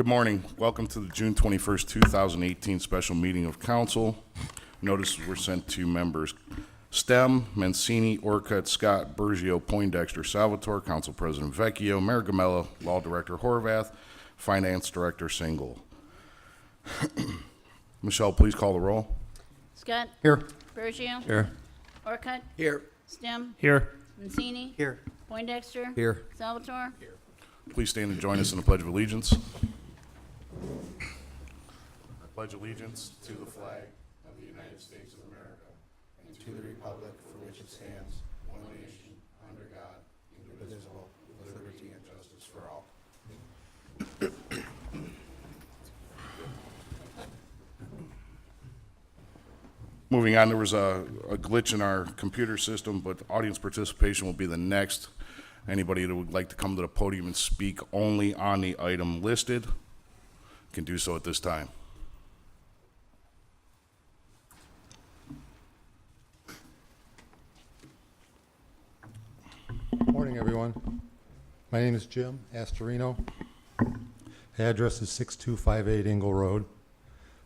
Good morning. Welcome to the June 21st, 2018 special meeting of council. Notices were sent to members Stem, Mancini, Orcutt, Scott, Bergio, Poindexter, Salvatore, Council President Vecchio, Mayor Gamella, Law Director Horvath, Finance Director Single. Michelle, please call the roll. Scott. Here. Bergio. Here. Orcutt. Here. Stem. Here. Mancini. Here. Poindexter. Here. Salvatore. Please stand and join us in the Pledge of Allegiance. I pledge allegiance to the flag of the United States of America and to the republic for which it stands, one nation, under God, indivisible, with liberty and justice for all. Moving on, there was a glitch in our computer system, but audience participation will be the next. Anybody that would like to come to the podium and speak only on the item listed can do so at this time. Morning, everyone. My name is Jim Astorino. Address is 6258 Ingle Road.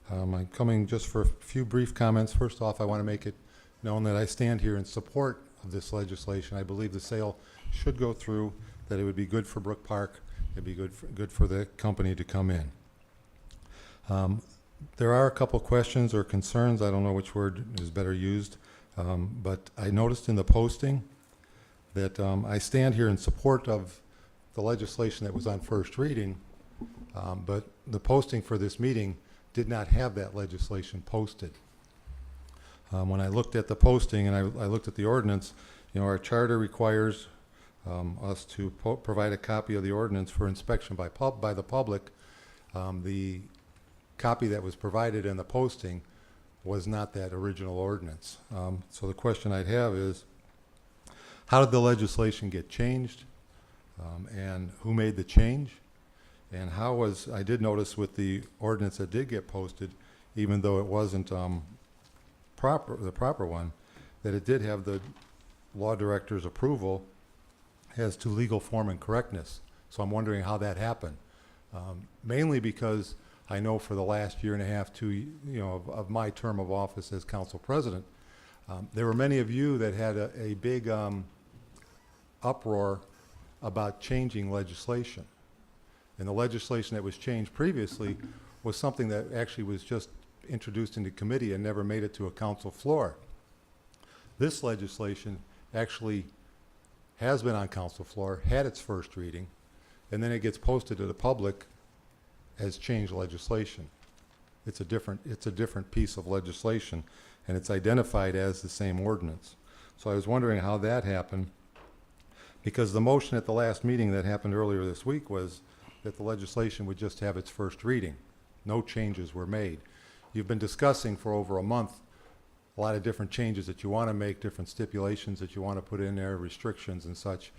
I'm coming just for a few brief comments. First off, I want to make it known that I stand here in support of this legislation. I believe the sale should go through, that it would be good for Brook Park, it'd be good for the company to come in. There are a couple questions or concerns, I don't know which word is better used, but I noticed in the posting that I stand here in support of the legislation that was on first reading, but the posting for this meeting did not have that legislation posted. When I looked at the posting and I looked at the ordinance, you know, our charter requires us to provide a copy of the ordinance for inspection by the public. The copy that was provided in the posting was not that original ordinance. So the question I'd have is, how did the legislation get changed? And who made the change? And how was, I did notice with the ordinance that did get posted, even though it wasn't the proper one, that it did have the law director's approval as to legal form and correctness. So I'm wondering how that happened. Mainly because I know for the last year and a half, of my term of office as council president, there were many of you that had a big uproar about changing legislation. And the legislation that was changed previously was something that actually was just introduced into committee and never made it to a council floor. This legislation actually has been on council floor, had its first reading, and then it gets posted to the public as changed legislation. It's a different piece of legislation, and it's identified as the same ordinance. So I was wondering how that happened, because the motion at the last meeting that happened earlier this week was that the legislation would just have its first reading. No changes were made. You've been discussing for over a month a lot of different changes that you want to make, different stipulations that you want to put in there, restrictions and such,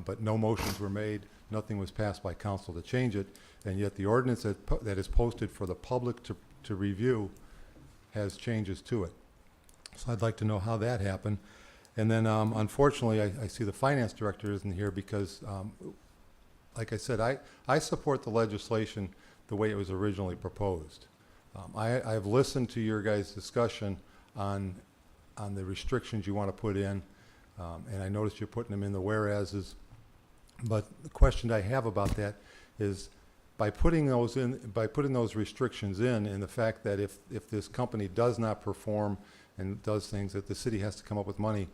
but no motions were made, nothing was passed by council to change it, and yet the ordinance that is posted for the public to review has changes to it. So I'd like to know how that happened. And then unfortunately, I see the finance director isn't here because, like I said, I support the legislation the way it was originally proposed. I've listened to your guys' discussion on the restrictions you want to put in, and I noticed you're putting them in the whereases. But the question I have about that is, by putting those restrictions in, and the fact that if this company does not perform and does things, that the city has to come up with money.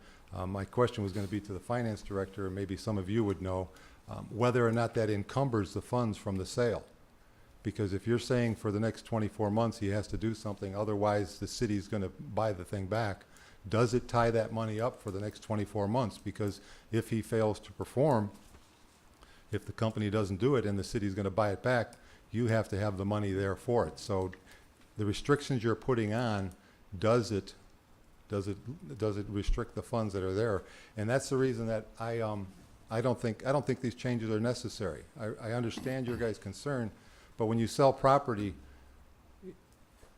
My question was going to be to the finance director, and maybe some of you would know whether or not that encumbers the funds from the sale. Because if you're saying for the next 24 months he has to do something, otherwise the city's going to buy the thing back, does it tie that money up for the next 24 months? Because if he fails to perform, if the company doesn't do it and the city's going to buy it back, you have to have the money there for it. So the restrictions you're putting on, does it restrict the funds that are there? And that's the reason that I don't think these changes are necessary. I understand your guys' concern, but when you sell property,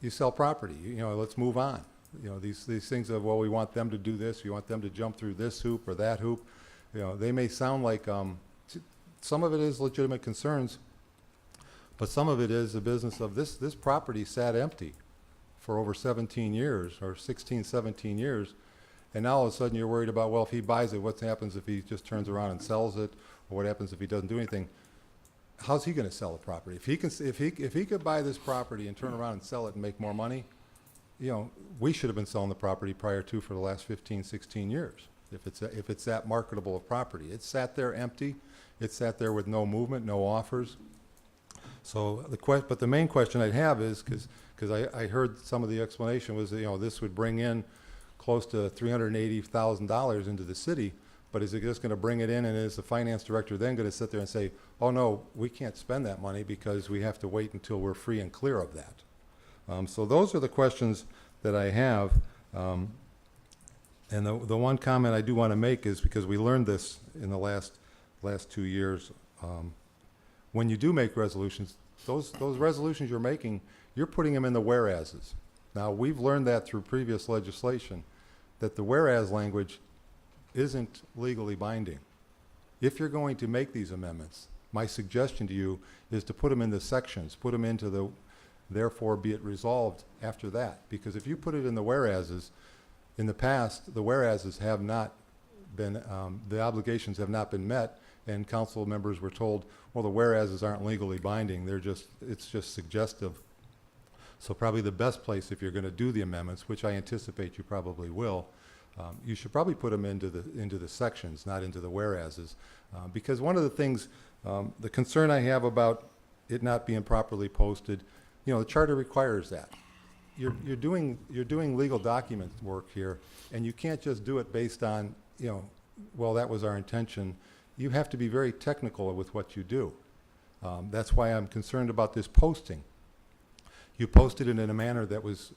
you sell property. You know, let's move on. You know, these things of, well, we want them to do this, we want them to jump through this hoop or that hoop. You know, they may sound like some of it is legitimate concerns, But some of it is the business of this property sat empty for over 17 years, or 16, 17 years, and now all of a sudden you're worried about, well, if he buys it, what happens if he just turns around and sells it, or what happens if he doesn't do anything? How's he going to sell the property? If he could buy this property and turn around and sell it and make more money, you know, we should have been selling the property prior to for the last 15, 16 years. If it's that marketable a property, it sat there empty, it sat there with no movement, no offers. So but the main question I'd have is, because I heard some of the explanation was that, you know, this would bring in close to $380,000 into the city, but is it just going to bring it in, and is the finance director then going to sit there and say, oh no, we can't spend that money because we have to wait until we're free and clear of that? So those are the questions that I have. And the one comment I do want to make is, because we learned this in the last 2 years, when you do make resolutions, those resolutions you're making, you're putting them in the whereases. Now, we've learned that through previous legislation, that the whereas language isn't legally binding. If you're going to make these amendments, my suggestion to you is to put them in the sections, put them into the therefore be it resolved after that. Because if you put it in the whereases, in the past, the whereases have not been, the obligations have not been met, and council members were told, well, the whereases aren't legally binding, it's just suggestive. So probably the best place, if you're going to do the amendments, which I anticipate you probably will, you should probably put them into the sections, not into the whereases. Because one of the things, the concern I have about it not being properly posted, you know, the charter requires that. You're doing legal document work here, and you can't just do it based on, you know, well, that was our intention. You have to be very technical with what you do. That's why I'm concerned about this posting. You posted it in a manner that was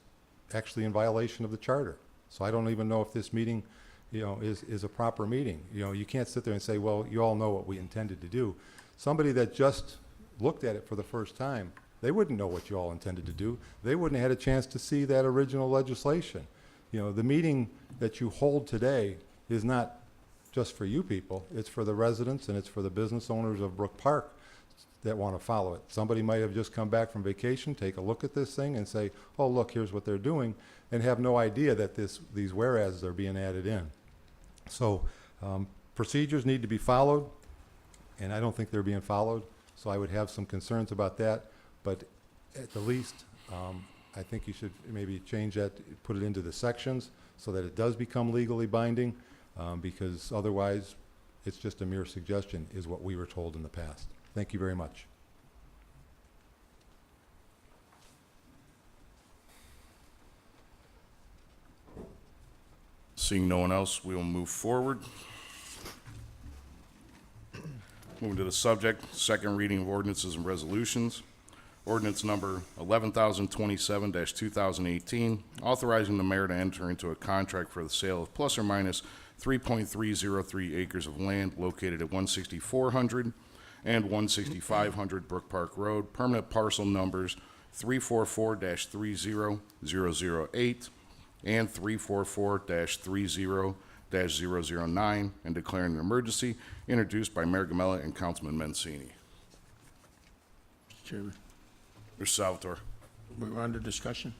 actually in violation of the charter. So I don't even know if this meeting, you know, is a proper meeting. You know, you can't sit there and say, well, you all know what we intended to do. Somebody that just looked at it for the first time, they wouldn't know what you all intended to do. They wouldn't have had a chance to see that original legislation. You know, the meeting that you hold today is not just for you people. It's for the residents, and it's for the business owners of Brook Park that want to follow it. Somebody might have just come back from vacation, take a look at this thing and say, oh, look, here's what they're doing, and have no idea that these whereas are being added in. So procedures need to be followed, and I don't think they're being followed. So I would have some concerns about that. But at the least, I think you should maybe change that, put it into the sections so that it does become legally binding, because otherwise it's just a mere suggestion, is what we were told in the past. Thank you very much. Seeing no one else, we will move forward. Moving to the subject, second reading of ordinances and resolutions. Ordinance number 11,027-2018, authorizing the mayor to enter into a contract for the sale of plus or minus 3.303 acres of land located at 16400 and 16500 Brook Park Road, permanent parcel numbers 344-30008 and 344-30-009, and declaring an emergency, introduced by Mayor Gamella and Councilman Mancini. Mr. Chairman, Mr. Salvatore. we're under discussion?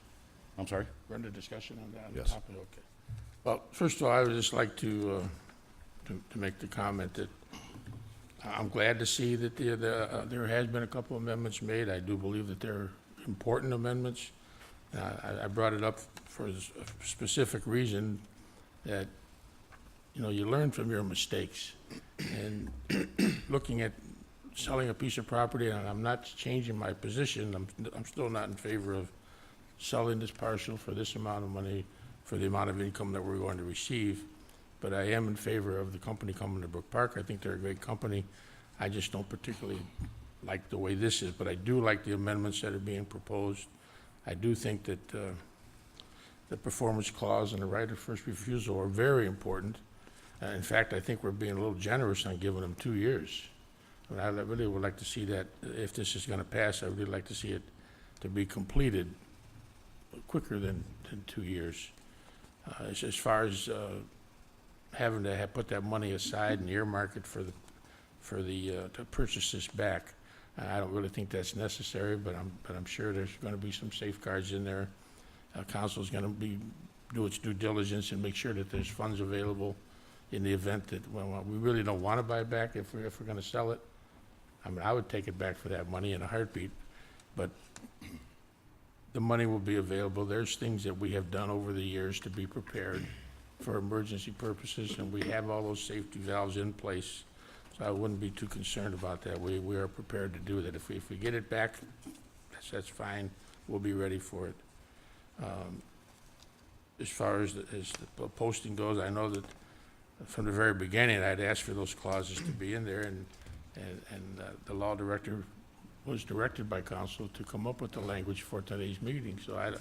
I'm sorry? We're under discussion on that? Yes. Topic? Okay. Well, first of all, I would just like to make the comment that I'm glad to see that there has been a couple amendments made. I do believe that they're important amendments. I brought it up for a specific reason, that, you know, you learn from your mistakes. And looking at selling a piece of property, and I'm not changing my position, I'm still not in favor of selling this parcel for this amount of money, for the amount of income that we're going to receive. But I am in favor of the company coming to Brook Park. I think they're a great company. I just don't particularly like the way this is, but I do like the amendments that are being proposed. I do think that the performance clause and the right of first refusal are very important. In fact, I think we're being a little generous on giving them 2 years. But I really would like to see that, if this is going to pass, I would really like to see it to be completed quicker than 2 years. As far as having to put that money aside and earmark it to purchase this back, And I don't really think that's necessary, but I'm sure there's gonna be some safeguards in there. Council's gonna do its due diligence and make sure that there's funds available in the event that, well, we really don't wanna buy it back if we're gonna sell it. I mean, I would take it back for that money in a heartbeat, but the money will be available. There's things that we have done over the years to be prepared for emergency purposes, and we have all those safety valves in place. So I wouldn't be too concerned about that. We are prepared to do that. If we get it back, that's fine. We'll be ready for it. As far as the posting goes, I know that from the very beginning, I'd asked for those clauses to be in there, and the law director was directed by council to come up with the language for today's meeting. So I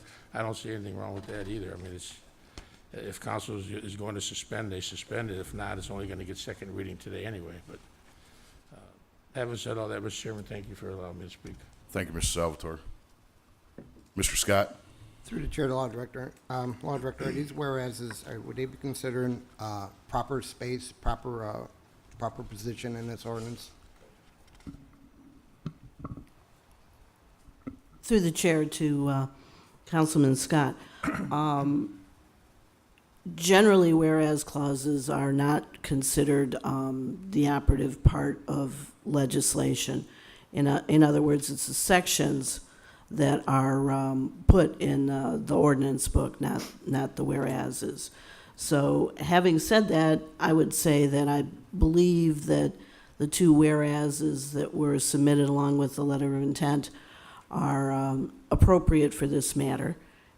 don't see anything wrong with that either. I mean, if council is going to suspend, they suspend it. If not, it's only going to get second reading today anyway. But having said all that, Mr. Chairman, thank you for allowing me to speak. Thank you, Mr. Salvatore. Mr. Scott? Through the chair, the law director. Law director, are these whereases, would they be considered proper space, proper position in this ordinance? Through the chair to Councilman Scott. Generally, whereas clauses are not considered the operative part of legislation. In other words, it's the sections that are put in the ordinance book, not the whereases. So having said that, I would say that I believe that the two whereases that were submitted along with the letter of intent are appropriate for this matter,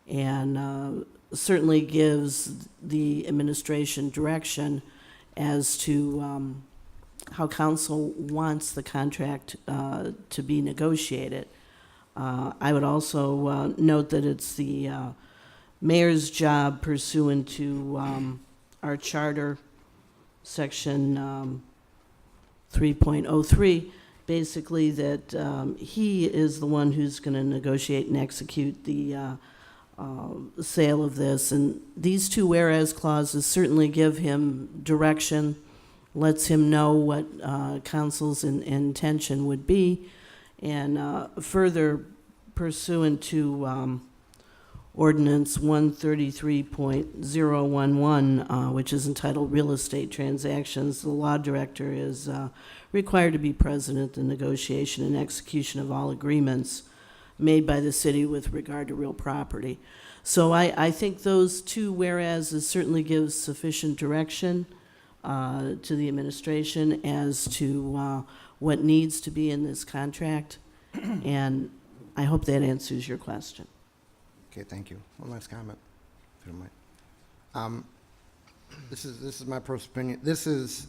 and certainly gives the administration direction as to how council wants the contract to be negotiated. I would also note that it's the mayor's job pursuant to our charter, section 3.03, basically that he is the one who's going to negotiate and execute the sale of this. And these two whereas clauses certainly give him direction, lets him know what council's intention would be, and further pursuant to Ordinance 133.011, which is entitled Real Estate Transactions, the law director is required to be present at the negotiation and execution of all agreements made by the city with regard to real property. So I think those two whereases certainly give sufficient direction to the administration as to what needs to be in this contract, and I hope that answers your question. Okay, thank you. One last comment, if you don't mind. This is my personal opinion. Is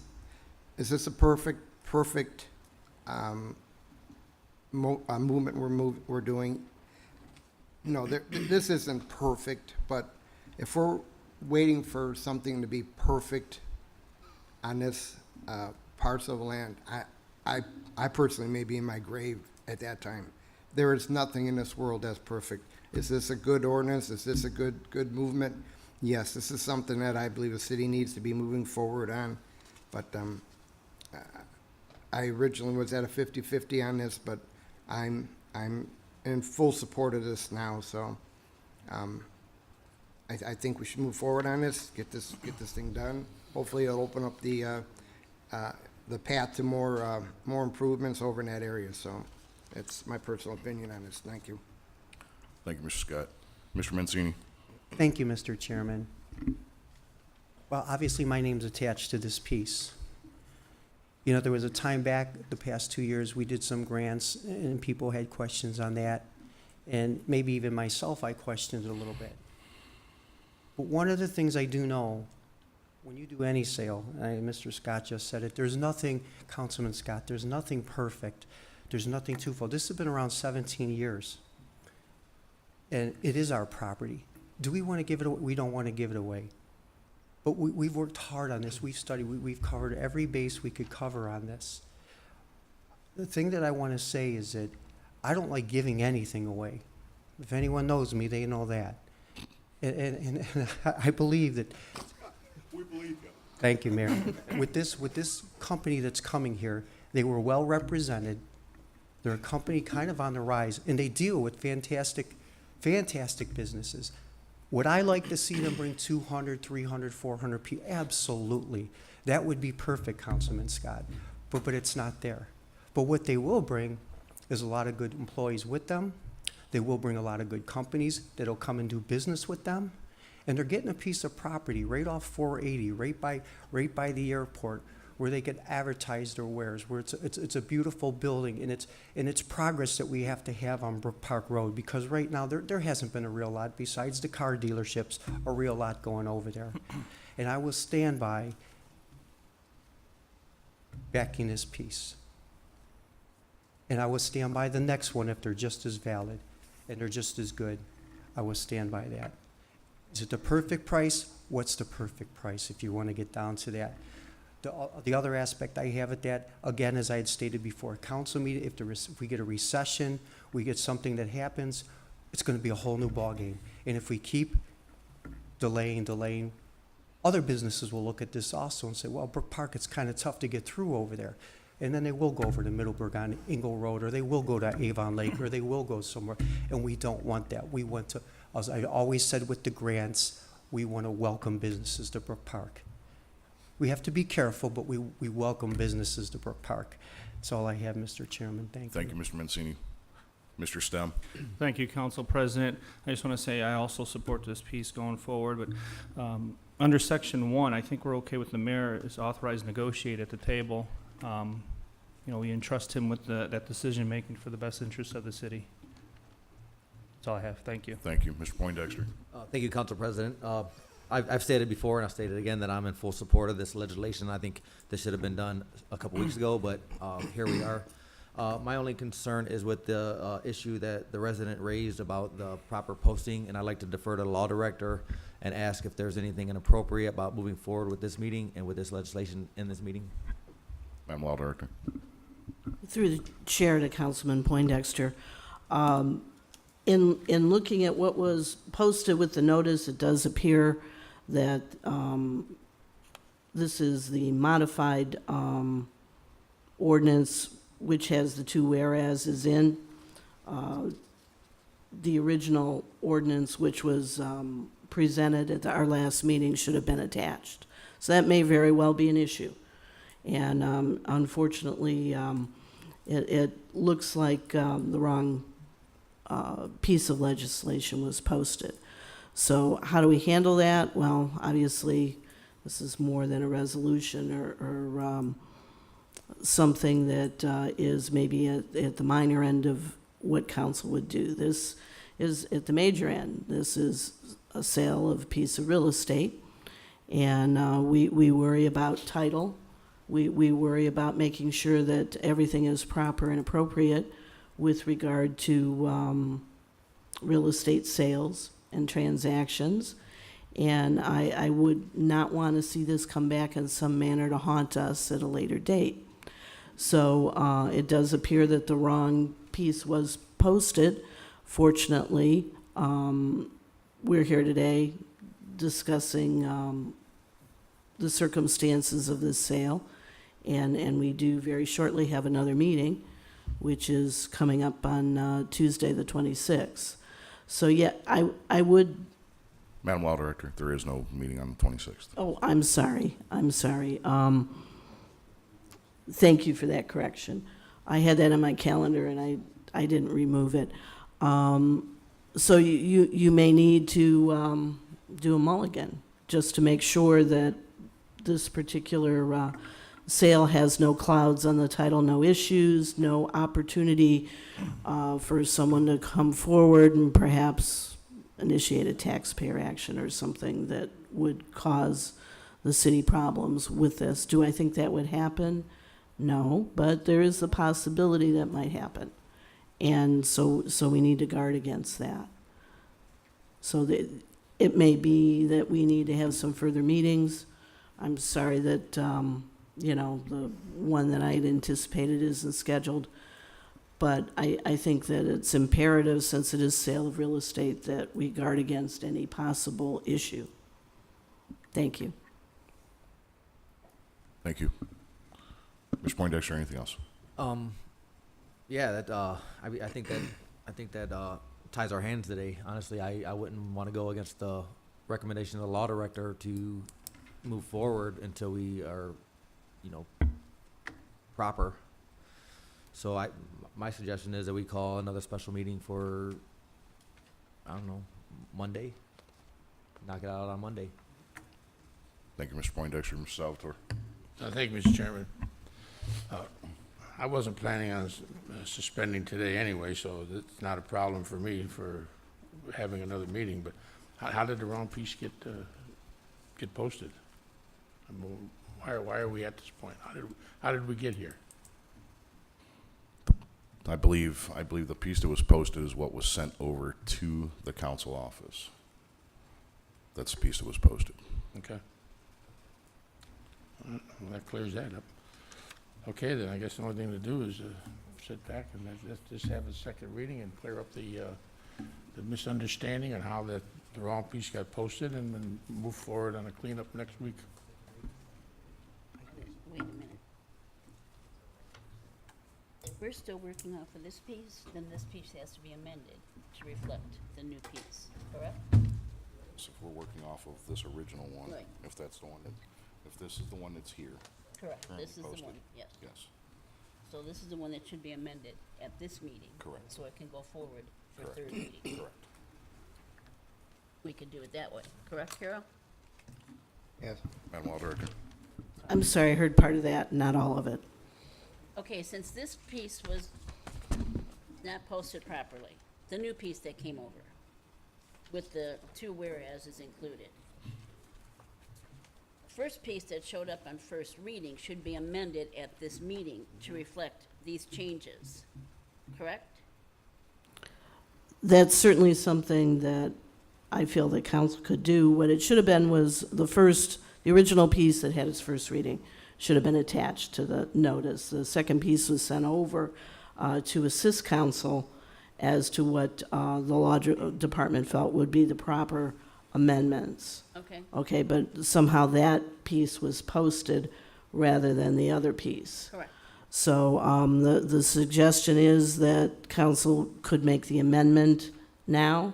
this a perfect movement we're doing? No, this isn't perfect, but if we're waiting for something to be perfect on this parcel of land, I personally may be in my grave at that time. There is nothing in this world that's perfect. Is this a good ordinance? Is this a good movement? Yes, this is something that I believe the city needs to be moving forward on. But I originally was at a 50-50 on this, but I'm in full support of this now. So I think we should move forward on this, get this thing done. Hopefully, it'll open up the path to more improvements over in that area. So that's my personal opinion on this. Thank you. Thank you, Mr. Scott. Mr. Mancini? Thank you, Mr. Chairman. Well, obviously, my name's attached to this piece. You know, there was a time back, the past 2 years, we did some grants, and people had questions on that. And maybe even myself, I questioned it a little bit. But one of the things I do know, when you do any sale, and Mr. Scott just said it, there's nothing, Councilman Scott, there's nothing perfect. There's nothing twofold. This has been around 17 years. And it is our property. Do we want to give it away? We don't want to give it away. But we've worked hard on this. We've studied. We've covered every base we could cover on this. The thing that I want to say is that I don't like giving anything away. If anyone knows me, they know that. And I believe that. We believe you. Thank you, Mayor. With this company that's coming here, they were well represented. They're a company kind of on the rise, and they deal with fantastic, fantastic businesses. Would I like to see them bring 200, 300, 400 people? Absolutely. That would be perfect, Councilman Scott. But it's not there. But what they will bring is a lot of good employees with them. They will bring a lot of good companies that'll come and do business with them. And they're getting a piece of property right off 480, right by the airport, where they could advertise their wares, where it's a beautiful building, and it's progress that we have to have on Brook Park Road, because right now there hasn't been a real lot, besides the car dealerships, a real lot going over there. And I will stand by backing this piece. And I will stand by the next one if they're just as valid and they're just as good. I will stand by that. Is it the perfect price? What's the perfect price if you want to get down to that? The other aspect I have at that, again, as I had stated before, council meeting, if we get a recession, we get something that happens, it's going to be a whole new ballgame. And if we keep delaying, other businesses will look at this also and say, well, Brook Park, it's kind of tough to get through over there. And then they will go over to Middleburg on Ingle Road, or they will go to Avon Lake, or they will go somewhere. And we don't want that. We want to, as I always said with the grants, we want to welcome businesses to Brook Park. We have to be careful, but we welcome businesses to Brook Park. That's all I have, Mr. Chairman. Thank you. Thank you, Mr. Mancini. Mr. Stem. Thank you, Council President. I just want to say I also support this piece going forward, but under Section 1, I think we're okay with the mayor is authorized to negotiate at the table. We entrust him with that decision-making for the best interests of the city. That's all I have. Thank you. Thank you. Mr. Poindexter. Thank you, Council President. I've stated before, and I'll state it again, that I'm in full support of this legislation. I think this should have been done a couple weeks ago, but here we are. My only concern is with the issue that the resident raised about the proper posting, and I'd like to defer to the law director and ask if there's anything inappropriate about moving forward with this meeting and with this legislation in this meeting. Madam Law Director. Through the chair to Councilman Poindexter, in looking at what was posted with the notice, it does appear that this is the modified ordinance, which has the two whereases in. The original ordinance, which was presented at our last meeting, should have been attached. So that may very well be an issue. And unfortunately, it looks like the wrong piece of legislation was posted. So how do we handle that? Well, obviously, this is more than a resolution or something that is maybe at the minor end of what council would do. This is at the major end. This is a sale of a piece of real estate, and we worry about title. We worry about making sure that everything is proper and appropriate with regard to real estate sales and transactions. And I would not want to see this come back in some manner to haunt us at a later date. So it does appear that the wrong piece was posted. Fortunately, we're here today discussing the circumstances of this sale. And we do very shortly have another meeting, which is coming up on Tuesday, the 26th. So, yeah, I would... Madam Law Director, there is no meeting on the 26th. Oh, I'm sorry. Thank you for that correction. I had that on my calendar, and I didn't remove it. So you may need to do a mulligan, just to make sure that this particular sale has no clouds on the title, no issues, no opportunity for someone to come forward and perhaps initiate a taxpayer action or something that would cause the city problems with this. Do I think that would happen? No, but there is a possibility that might happen. And so we need to guard against that. So it may be that we need to have some further meetings. I'm sorry that, the one that I had anticipated isn't scheduled. But I think that it's imperative, since it is sale of real estate, that we guard against any possible issue. Thank you. Thank you. Mr. Poindexter, anything else? Yeah, I think that ties our hands today. Honestly, I wouldn't want to go against the recommendation of the law director to move forward until we are, proper. So my suggestion is that we call another special meeting for, I don't know, Monday. Knock it out on Monday. Thank you, Mr. Poindexter. Mr. Salvatore. Thank you, Mr. Chairman. I wasn't planning on suspending today anyway, so it's not a problem for me for having another meeting, but how did the wrong piece get posted? I mean, why are we at this point? How did we get here? I believe the piece that was posted is what was sent over to the council office. That's the piece that was posted. Okay. Well, that clears that up. Okay, then I guess the only thing to do is sit back and let's just have a second reading and clear up the misunderstanding and how the wrong piece got posted, and then move forward on a cleanup next week. Wait a minute. If we're still working off of this piece, then this piece has to be amended to reflect the new piece, correct? So if we're working off of this original one, Right. if that's the one if this is the one that's here, Correct. Currently This is the posted. one, yes. yes, So this is the one that should be amended at this meeting. Correct. So it can go forward for Correct. third reading. correct. We could do it that way, correct, Carol? Yes. Madam Law Director. I'm sorry, I heard part of that, not all of it. Okay, since this piece was not posted properly, the new piece that came over with the two whereases included. First piece that showed up on first reading should be amended at this meeting to reflect these changes, correct? That's certainly something that I feel that council could do. What it should have been was the original piece that had its first reading should have been attached to the notice. The second piece was sent over to assist council as to what the law department felt would be the proper amendments. Okay, Okay, but somehow that piece was posted rather than the other piece. correct. So the suggestion is that council could make the amendment now,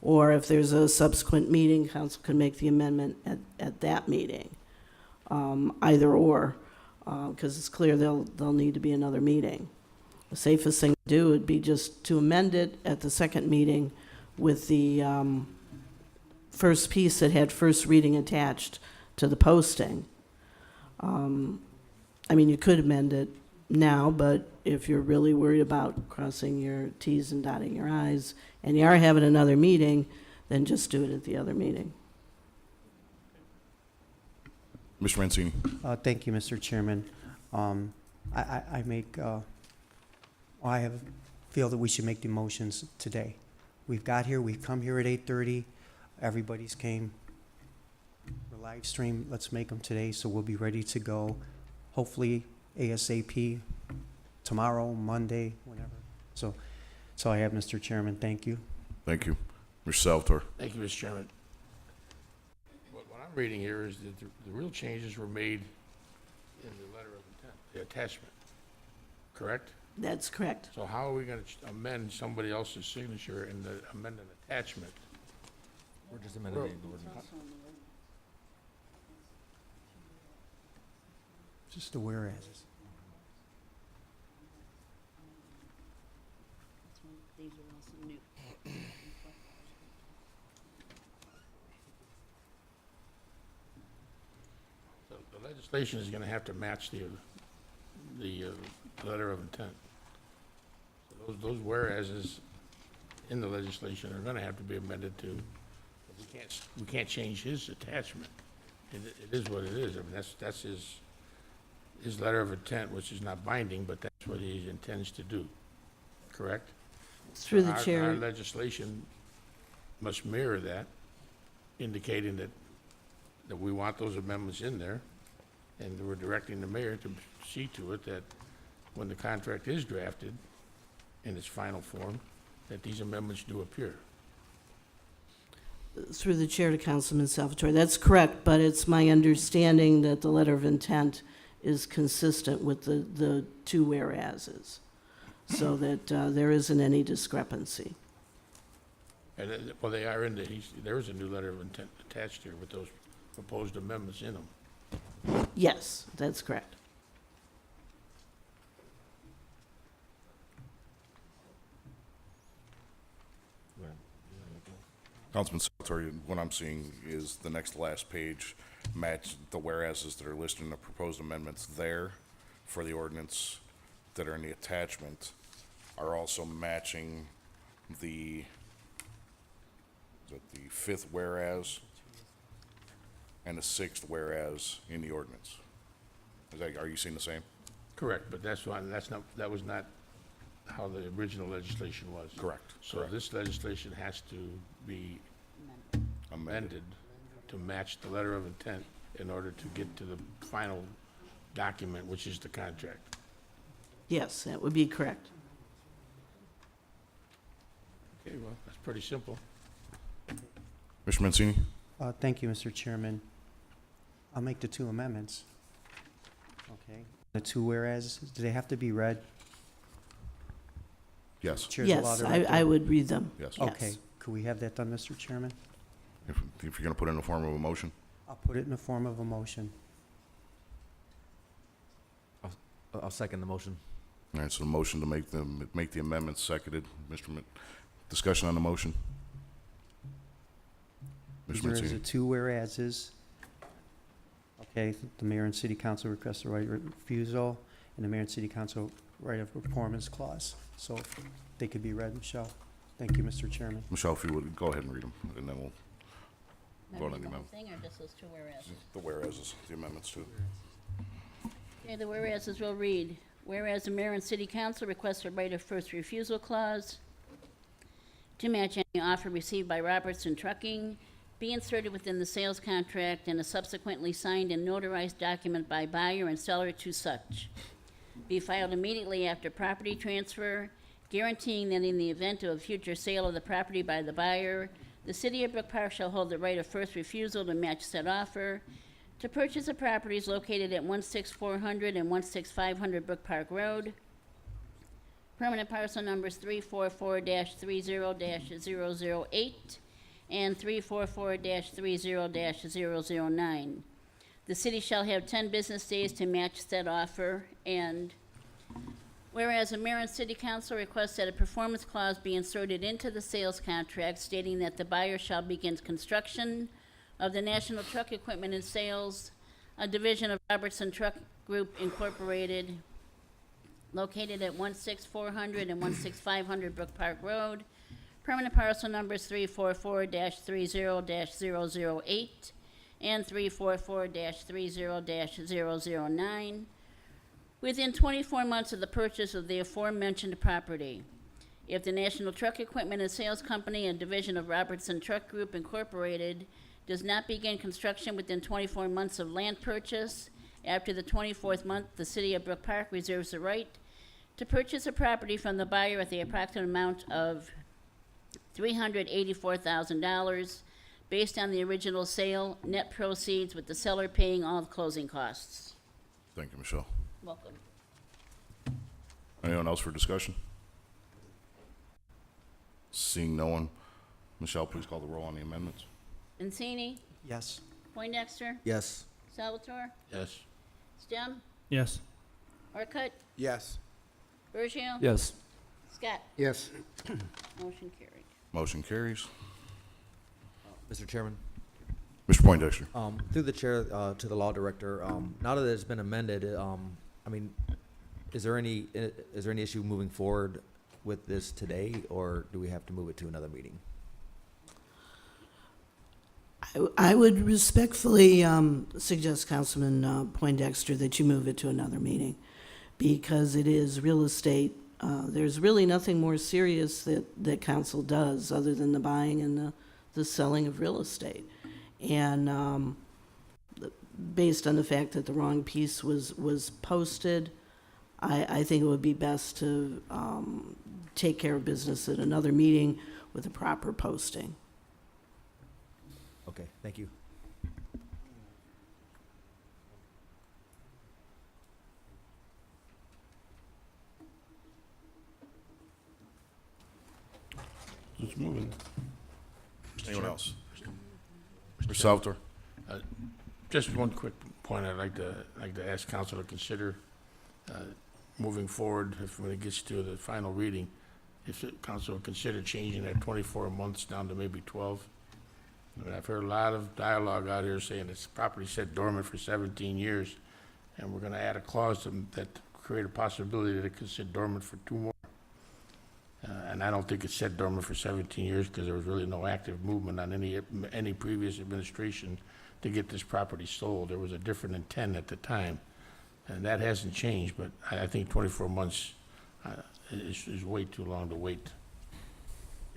or if there's a subsequent meeting, council could make the amendment at that meeting. Either or, because it's clear there'll need to be another meeting. The safest thing to do would be just to amend it at the second meeting with the first piece that had first reading attached to the posting. I mean, you could amend it now, but if you're really worried about crossing your Ts and dotting your Is, and you are having another meeting, then just do it at the other meeting. Mr. Mancini. Thank you, Mr. Chairman. I feel that we should make the motions today. We've come here at 8:30. Everybody's came. We're live stream. Let's make them today, so we'll be ready to go. Hopefully ASAP, tomorrow, Monday, whenever. So that's all I have, Mr. Chairman. Thank you. Thank you. Mr. Salvatore. Thank you, Mr. Chairman. What I'm reading here is that the real changes were made in the letter of intent, the attachment, correct? That's correct. So how are we going to amend somebody else's signature and amend an attachment? We're just amending the ordinance. Just the whereas. These are also new. So the legislation is going to have to match the letter of intent. So those whereases in the legislation are going to have to be amended to. We can't change his attachment. It is what it is. I mean, that's his letter of intent, which is not binding, but that's what he intends to do. Correct? Through the Our chair, legislation must mirror that, indicating that we want those amendments in there, and we're directing the mayor to see to it that when the contract is drafted in its final form, that these amendments do appear. through the chair to Councilman Salvatore, that's correct, but it's my understanding that the letter of intent is consistent with the two whereases. so that there isn't any discrepancy. And, well, they are in there is a new letter of intent attached here with those proposed amendments in them. Yes, that's correct. Councilman Salvatore, what I'm seeing is the next to last page match the whereases that are listed in the proposed amendments there for the ordinance that are in the attachment are also matching the, is it the fifth whereas and the sixth whereas in the ordinance. Is that, are you seeing the same? Correct, but that was not how the original legislation was. Correct, So correct. this legislation has to be amended to match the letter of intent in order to get to the final document, which is the contract. Yes, that would be correct. Okay, well, that's pretty simple. Mr. Mancini? Thank you, Mr. Chairman. I'll make the two amendments. Okay. The two whereas, do they have to be read? Yes, Chair, the law Yes, director? I would read them. yes. Okay, could we have that done, Mr. Chairman? If you're gonna put it in the form of a motion, I'll put it in the form of a motion. I'll second the motion. all right, so the motion to make the amendments seconded. Discussion on the motion? Mr. There is Mancini? a two whereases. Okay, the mayor and city council request the right of refusal, and the mayor and city council right of performance clause. So they could be read, Michelle. Thank you, Mr. Chairman. Michelle, if you would, go ahead and read them, and then we'll vote on the Read the whole amendment. thing, or just those two whereas? The whereases, the amendments too. Okay, the whereases will read, whereas the mayor and city council request a right of first refusal clause to match any offer received by Robertson Trucking, be inserted within the sales contract and a subsequently signed and notarized document by buyer and seller to such. Be filed immediately after property transfer, guaranteeing that in the event of a future sale of the property by the buyer, the city of Brook Park shall hold the right of first refusal to match said offer, to purchase the properties located at 16400 and 16500 Brook Park Road. Permanent parcel numbers 344-30-008 and 344-30-009. The city shall have 10 business days to match said offer, and whereas the mayor and city council requests that a performance clause be inserted into the sales contract stating that the buyer shall begin construction of the National Truck Equipment and Sales, a division of Robertson Truck Group Incorporated, located at 16400 and 16500 Brook Park Road. Permanent parcel numbers 344-30-008 and 344-30-009, within 24 months of the purchase of the aforementioned property. If the National Truck Equipment and Sales Company, a division of Robertson Truck Group Incorporated, does not begin construction within 24 months of land purchase, after the 24th month, the city of Brook Park reserves the right to purchase a property from the buyer at the approximate amount of $384,000 based on the original sale, net proceeds with the seller paying all of closing costs. Thank you, Michelle. Welcome. Anyone else for discussion? Seeing no one, Michelle, please call the roll on the amendments. Mancini, Yes. Poindexter, Yes. Salvatore, Yes. Stem, Yes. Orcutt, Yes. Bergio, Yes. Scott. Yes. Motion carried. Motion carries. Mr. Chairman, Mr. Poindexter? through the chair, to the law director, now that it's been amended, I mean, is there any issue moving forward with this today, or do we have to move it to another meeting? I would respectfully suggest, Councilman Poindexter, that you move it to another meeting, because it is real estate. There's really nothing more serious that council does other than the buying and the selling of real estate. And based on the fact that the wrong piece was posted, I think it would be best to take care of business at another meeting with a proper posting. Okay, thank you. Let's move it. Anyone else? Mr. Salvatore? Just one quick point I'd like to ask council to consider, moving forward, if when it gets to the final reading, if the council would consider changing that 24 months down to maybe 12. I mean, I've heard a lot of dialogue out here saying this property sat dormant for 17 years, and we're gonna add a clause that create a possibility that it could sit dormant for 2 more. And I don't think it sat dormant for 17 years because there was really no active movement on any previous administration to get this property sold. There was a different intent at the time, and that hasn't changed, but I think 24 months is way too long to wait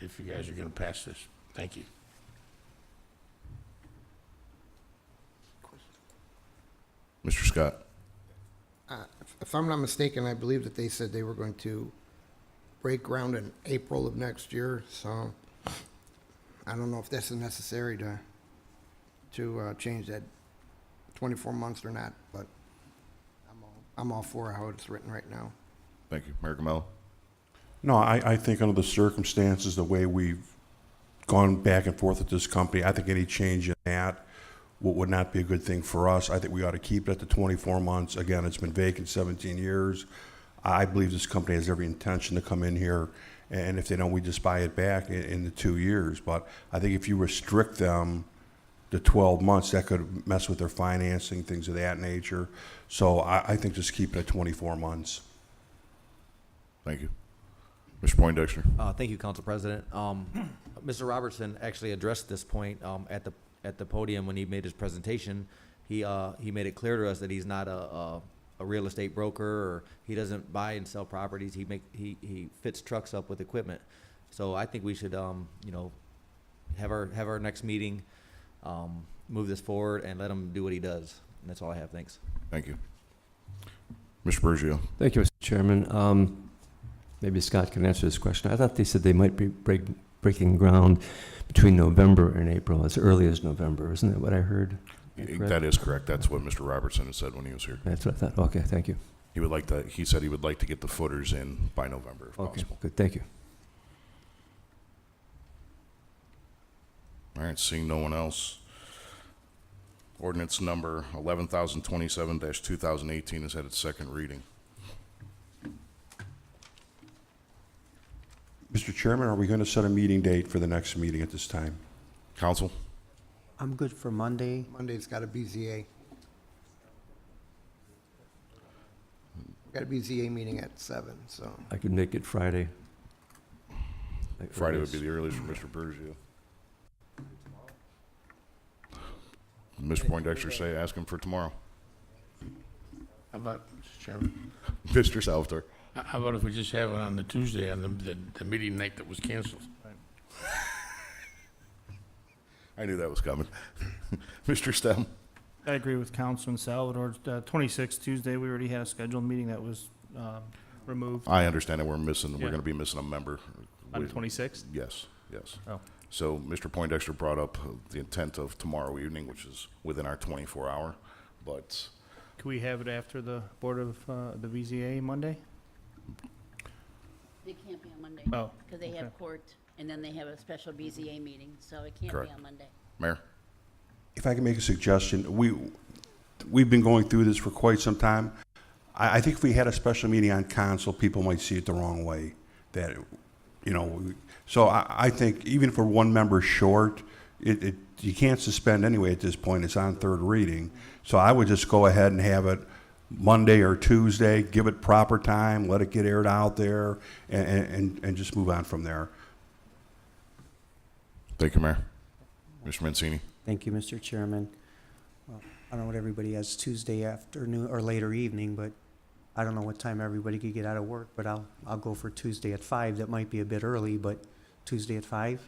if you guys are gonna pass this. Thank you. Mr. Scott? If I'm not mistaken, I believe that they said they were going to break ground in April of next year, so I don't know if this is necessary to change that 24 months or not, but I'm all for how it's written right now. Thank you. Mayor Gamello? No, I think under the circumstances, the way we've gone back and forth with this company, I think any change in that would not be a good thing for us. I think we ought to keep it at the 24 months. Again, it's been vacant 17 years. I believe this company has every intention to come in here, and if they don't, we just buy it back in the 2 years. But I think if you restrict them to 12 months, that could mess with their financing, things of that nature. So I think just keep it at 24 months. Thank you. Mr. Poindexter? Thank you, Council President. Mr. Robertson actually addressed this point at the podium when he made his presentation. He made it clear to us that he's not a real estate broker, or he doesn't buy and sell properties. He fits trucks up with equipment. So I think we should have our next meeting, move this forward, and let him do what he does. And that's all I have. Thanks. Thank you. Mr. Bergio? Thank you, Mr. Chairman. Maybe Scott can answer this question. I thought they said they might be breaking ground between November and April, as early as November. Isn't that what I heard? That is correct. That's what Mr. Robertson had said when he was here. That's what I thought. Okay, thank you. He said he would like to get the footers in by November if Okay, possible. good, thank you. All right, seeing no one else. Ordinance number 11,027-2018 has had its second reading. Mr. Chairman, are we going to set a meeting date for the next meeting at this time? Council? I'm good for Monday. Monday's got a BZA. Got a BZA meeting at 7, so. I could make it Friday. Friday would be the earliest for Mr. Bergio. Mr. Poindexter ask him for tomorrow. How about, Mr. Chairman? Mr. Salvatore? How about if we just have it on the Tuesday on the meeting night that was canceled? I knew that was coming. Mr. Stem? I agree with Councilman Salvatore. 26th Tuesday, we already had a scheduled meeting that was removed. I understand that we're going Yeah. to be missing a member. On the 26th? Yes. Oh. So Mr. Poindexter brought up the intent of tomorrow evening, which is within our 24-hour, but Can we have it after the Board of, the VZA Monday? It can't be on Monday. Oh, Because they okay. have court, and then they have a special BZA meeting, so it can't Correct. be on Monday. Mayor? If I can make a suggestion, we've been going through this for quite some time. I think if we had a special meeting on council, people might see it the wrong way. That, so I think even if we're one member short, you can't suspend anyway at this point. It's on third reading. So I would just go ahead and have it Monday or Tuesday, give it proper time, let it get aired out there, and just move on from there. Thank you, Mayor. Mr. Mancini? Thank you, Mr. Chairman. Well, I don't know what everybody has Tuesday afternoon or later evening, but I don't know what time everybody could get out of work, but I'll go for Tuesday at 5. That might be a bit early, but Tuesday at 5?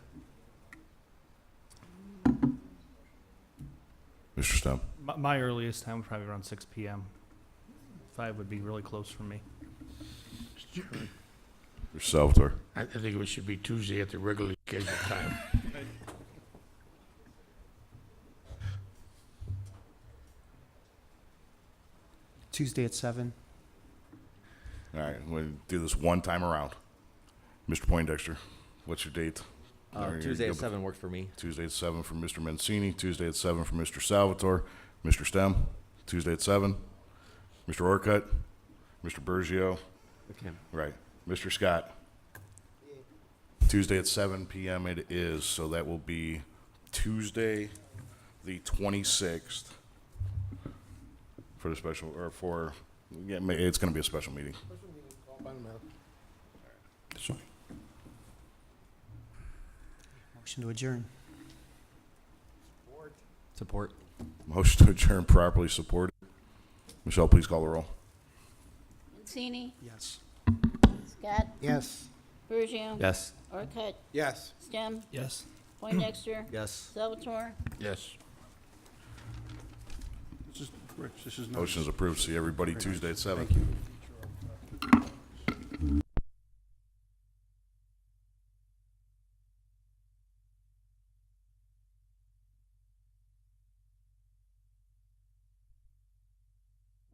Mr. Stem? My earliest time would probably around 6 p.m. 5 would be really close for me. Mr. Salvatore? I think it should be Tuesday at the regularly scheduled time. Tuesday at 7? All right, we'll do this one time around. Mr. Poindexter, what's your date Larry, Tuesday you're at good. 7 works for me. Tuesday at 7 for Mr. Mancini, Tuesday at 7 for Mr. Salvatore, Mr. Stem, Tuesday at 7, Mr. Orcutt, Mr. Bergio, Okay. right, Mr. Scott. Tuesday at 7 p.m. it is, so that will be Tuesday, the 26th, for the special, or for, yeah, it's going to be a special meeting. Motion to adjourn. Support. Motion to adjourn properly supported. Michelle, please call the roll. Mancini, Yes. Scott, Yes. Bergio. Yes. Orcutt, Yes. Stem, Yes. Poindexter, Yes. Salvatore. Yes. This is, Rich, this is not. Motion is approved. See everybody Tuesday at 7. Thank you.